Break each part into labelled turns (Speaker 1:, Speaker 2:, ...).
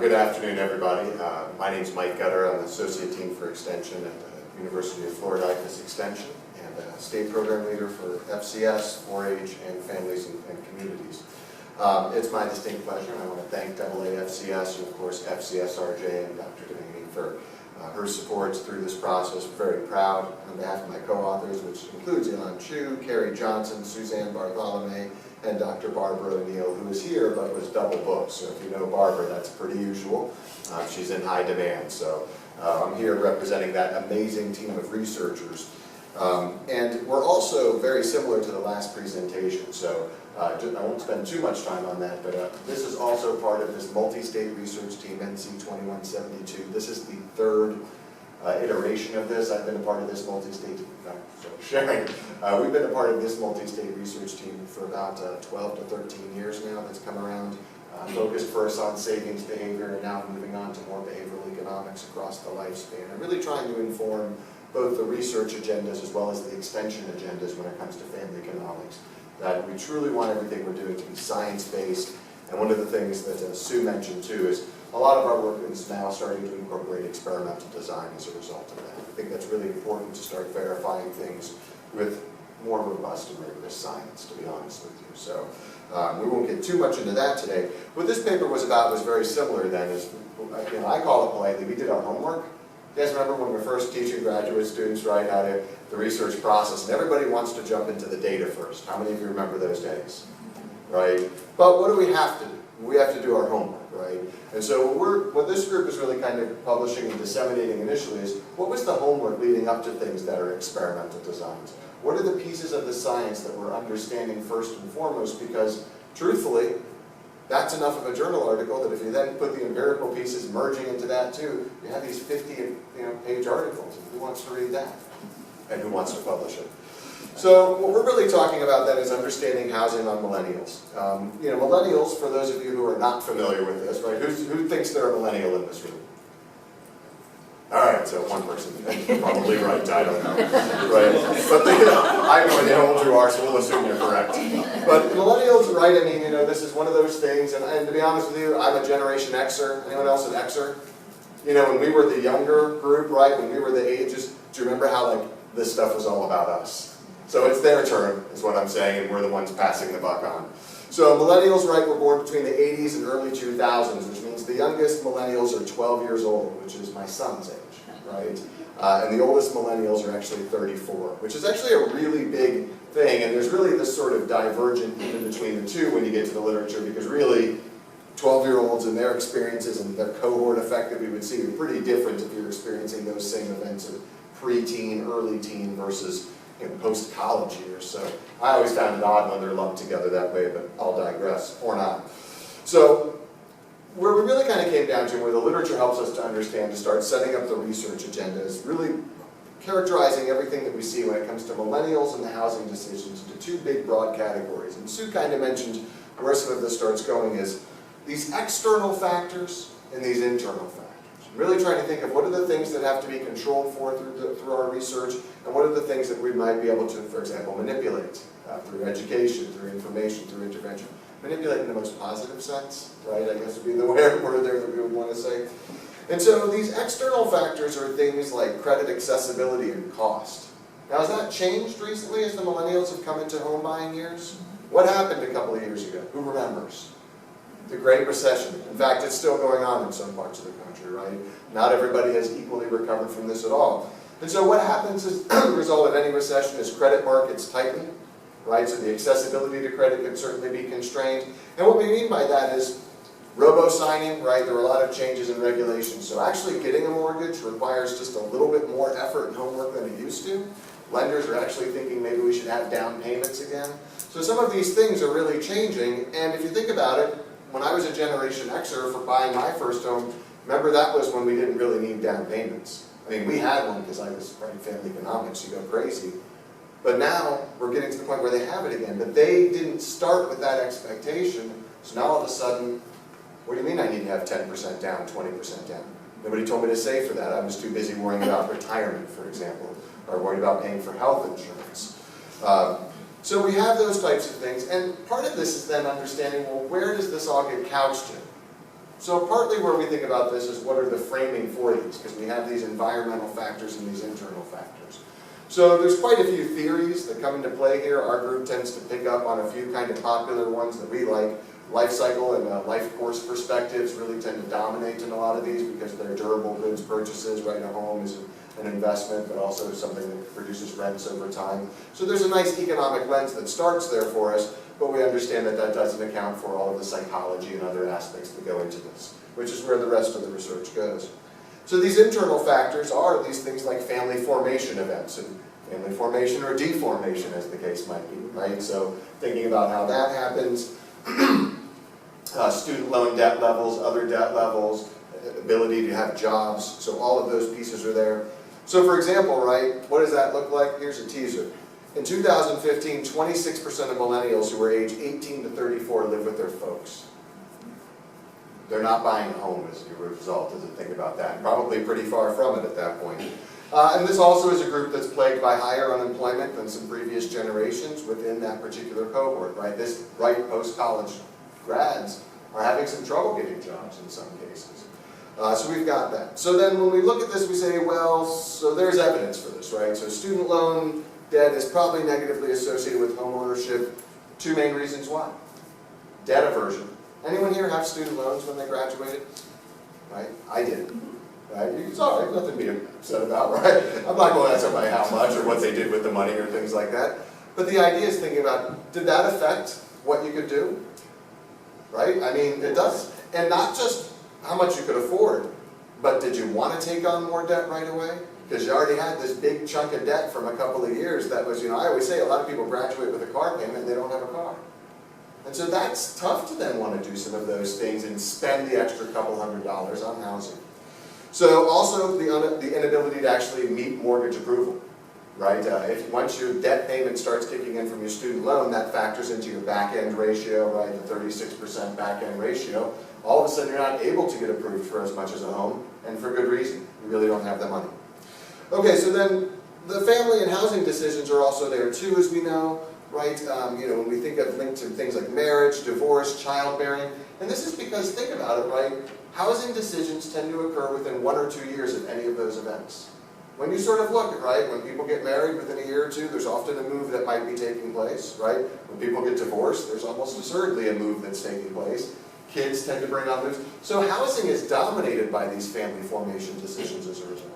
Speaker 1: Good afternoon, everybody. My name is Mike Gutter. I'm the Associate Dean for Extension at the University of Florida ICAS Extension and State Program Leader for FCS, 4-H, and Families and Communities. It's my distinct pleasure, and I want to thank FCS and, of course, FCSRJ and Dr. Devaney for her support through this process. We're very proud on behalf of my co-authors, which includes Yilan, Carrie Johnson, Suzanne, Bartholomae, and Dr. Barbara O'Neill, who is here but was double booked. So if you know Barbara, that's pretty usual. She's in high demand. So I'm here representing that amazing team of researchers. And we're also very similar to the last presentation. So I won't spend too much time on that, but this is also part of this multi-state research team, NC 2172. This is the third iteration of this. I've been a part of this multi-state, sharing. We've been a part of this multi-state research team for about 12 to 13 years now. That's come around, focused first on savings behavior and now moving on to more behavioral economics across the lifespan. And really trying to inform both the research agendas as well as the extension agendas when it comes to family economics. That we truly want everything we're doing to be science-based. And one of the things that Sue mentioned too is a lot of our work is now starting to incorporate experimental design as a result of that. I think that's really important to start verifying things with more robust and rigorous science, to be honest with you. So we won't get too much into that today. What this paper was about was very similar then. I call it politely, we did our homework. You guys remember when we're first teaching graduate students, right, how to the research process, and everybody wants to jump into the data first. How many of you remember those days? Right? But what do we have to do? We have to do our homework, right? And so what this group is really kind of publishing and disseminating initially is, what was the homework leading up to things that are experimental designs? What are the pieces of the science that we're understanding first and foremost? Because, truthfully, that's enough of a journal article that if you then put the empirical pieces merging into that too, you have these 50-page articles. Who wants to read that? And who wants to publish it? So what we're really talking about then is understanding housing on millennials. Millennials, for those of you who are not familiar with this, right? Who thinks they're a millennial in this room? All right, so one person, probably right, I don't know. Right? But I know how old you are, so we'll assume you're correct. But millennials, right, I mean, this is one of those things, and to be honest with you, I'm a Generation Xer. Anyone else an Xer? When we were the younger group, right, when we were the ages, do you remember how, this stuff was all about us? So it's their turn, is what I'm saying, and we're the ones passing the buck on. So millennials, right, were born between the 80s and early 2000s, which means the youngest millennials are 12 years old, which is my son's age, right? And the oldest millennials are actually 34, which is actually a really big thing, and there's really this sort of divergent in between the two when you get to the literature, because really 12-year-olds and their experiences and their cohort effect that we would see are pretty different if you're experiencing those same events of pre-teen, early teen versus post-college years. So I always found it odd when they're lumped together that way, but I'll digress, or not. So where we really kind of came down to, where the literature helps us to understand, to start setting up the research agenda, is really characterizing everything that we see when it comes to millennials and the housing decisions into two big broad categories. And Sue kind of mentioned where some of this starts going is these external factors and these internal factors. Really trying to think of what are the things that have to be controlled for through our research, and what are the things that we might be able to, for example, manipulate through education, through information, through intervention. Manipulate in the most positive sense, right? I guess would be the word there that we would want to say. And so these external factors are things like credit accessibility and cost. Now, has that changed recently as the millennials have come into home buying years? What happened a couple of years ago? Who remembers? The Great Recession. In fact, it's still going on in some parts of the country, right? Not everybody has equally recovered from this at all. And so what happens as the result of any recession is credit markets tighten, right? So the accessibility to credit can certainly be constrained. And what we mean by that is robo-signing, right? There are a lot of changes in regulations. So actually getting a mortgage requires just a little bit more effort and homework than it used to. Lenders are actually thinking maybe we should have down payments again. So some of these things are really changing. And if you think about it, when I was a Generation Xer for buying my first home, remember that was when we didn't really need down payments. I mean, we had one because I was writing family economics, you go crazy. But now we're getting to the point where they have it again. But they didn't start with that expectation. So now all of a sudden, what do you mean I need to have 10% down, 20% down? Nobody told me to save for that. I was too busy worrying about retirement, for example, or worried about paying for health insurance. So we have those types of things, and part of this is then understanding, well, where does this all get couched in? So partly where we think about this is what are the framing for these, because we have these environmental factors and these internal factors. So there's quite a few theories that come into play here. Our group tends to pick up on a few kind of popular ones that we like. Life cycle and life course perspectives really tend to dominate in a lot of these because they're durable goods purchases, right? A home is an investment, but also something that produces rents over time. So there's a nice economic lens that starts there for us, but we understand that that doesn't account for all of the psychology and other aspects that go into this, which is where the rest of the research goes. So these internal factors are these things like family formation events, and family formation or deformation as the case might be, right? So thinking about how that happens, student loan debt levels, other debt levels, ability to have jobs, so all of those pieces are there. So for example, right, what does that look like? Here's a teaser. In 2015, 26% of millennials who were age 18 to 34 live with their folks. They're not buying a home as a result, as a think about that. Probably pretty far from it at that point. And this also is a group that's plagued by higher unemployment than some previous generations within that particular cohort, right? This right post-college grads are having some trouble getting jobs in some cases. So we've got that. So then when we look at this, we say, well, so there's evidence for this, right? So student loan debt is probably negatively associated with home ownership. Two main reasons why. Debt aversion. Anyone here have student loans when they graduated? Right? I did. Right? It's all right, nothing to be upset about, right? I'm not going to ask somebody how much or what they did with the money or things like that. But the idea is thinking about, did that affect what you could do? Right? I mean, it does. And not just how much you could afford, but did you want to take on more debt right away? Because you already had this big chunk of debt from a couple of years that was, I always say a lot of people graduate with a car payment and they don't have a car. And so that's tough to then want to do some of those things and spend the extra couple $100s on housing. So also the inability to actually meet mortgage approval, right? Once your debt payment starts kicking in from your student loan, that factors into your back-end ratio, right? The 36% back-end ratio. All of a sudden you're not able to get approved for as much as a home, and for good reason. You really don't have the money. Okay, so then the family and housing decisions are also there too, as we know, right? When we think of linked to things like marriage, divorce, childbearing, and this is because, think about it, right? Housing decisions tend to occur within 1 or 2 years of any of those events. When you sort of look at, right, when people get married within a year or two, there's often a move that might be taking place, right? When people get divorced, there's almost assuredly a move that's taking place. Kids tend to bring on moves. So housing is dominated by these family formation decisions as a result.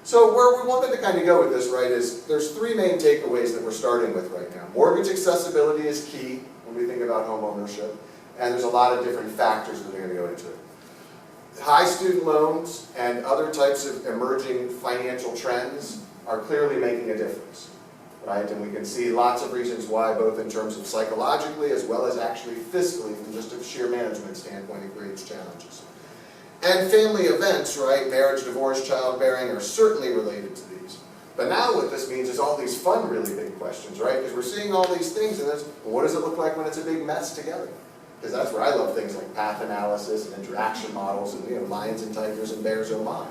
Speaker 1: So where we wanted to kind of go with this, right, is there's 3 main takeaways that we're starting with right now. Mortgage accessibility is key when we think about home ownership, and there's a lot of different factors that are going to go into it. High student loans and other types of emerging financial trends are clearly making a difference, right? And we can see lots of reasons why, both in terms of psychologically as well as actually fiscally, from just a sheer management standpoint, it creates challenges. And family events, right, marriage, divorce, childbearing, are certainly related to these. But now what this means is all these fun, really big questions, right? Because we're seeing all these things, and what does it look like when it's a big mess together? Because that's where I love things like path analysis and interaction models and lions and tigers and bears oh my,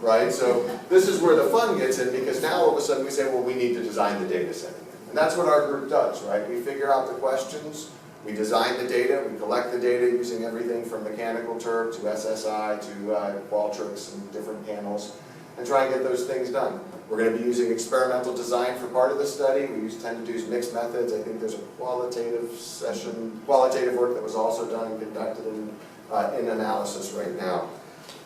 Speaker 1: right? So this is where the fun gets in, because now all of a sudden we say, well, we need to design the data set again. And that's what our group does, right? We figure out the questions, we design the data, we collect the data using everything from Mechanical Turk to SSI to Qualtrics and different panels, and try and get those things done. We're going to be using experimental design for part of the study. We tend to use mixed methods. I think there's a qualitative work that was also done and conducted in analysis right now.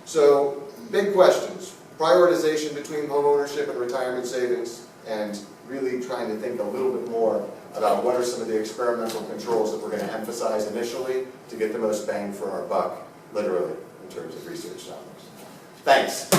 Speaker 1: So, big questions. Prioritization between home ownership and retirement savings, and really trying to think a little bit more about what are some of the experimental controls that we're going to emphasize initially to get the most bang for our buck, literally, in terms of research dollars. Thanks.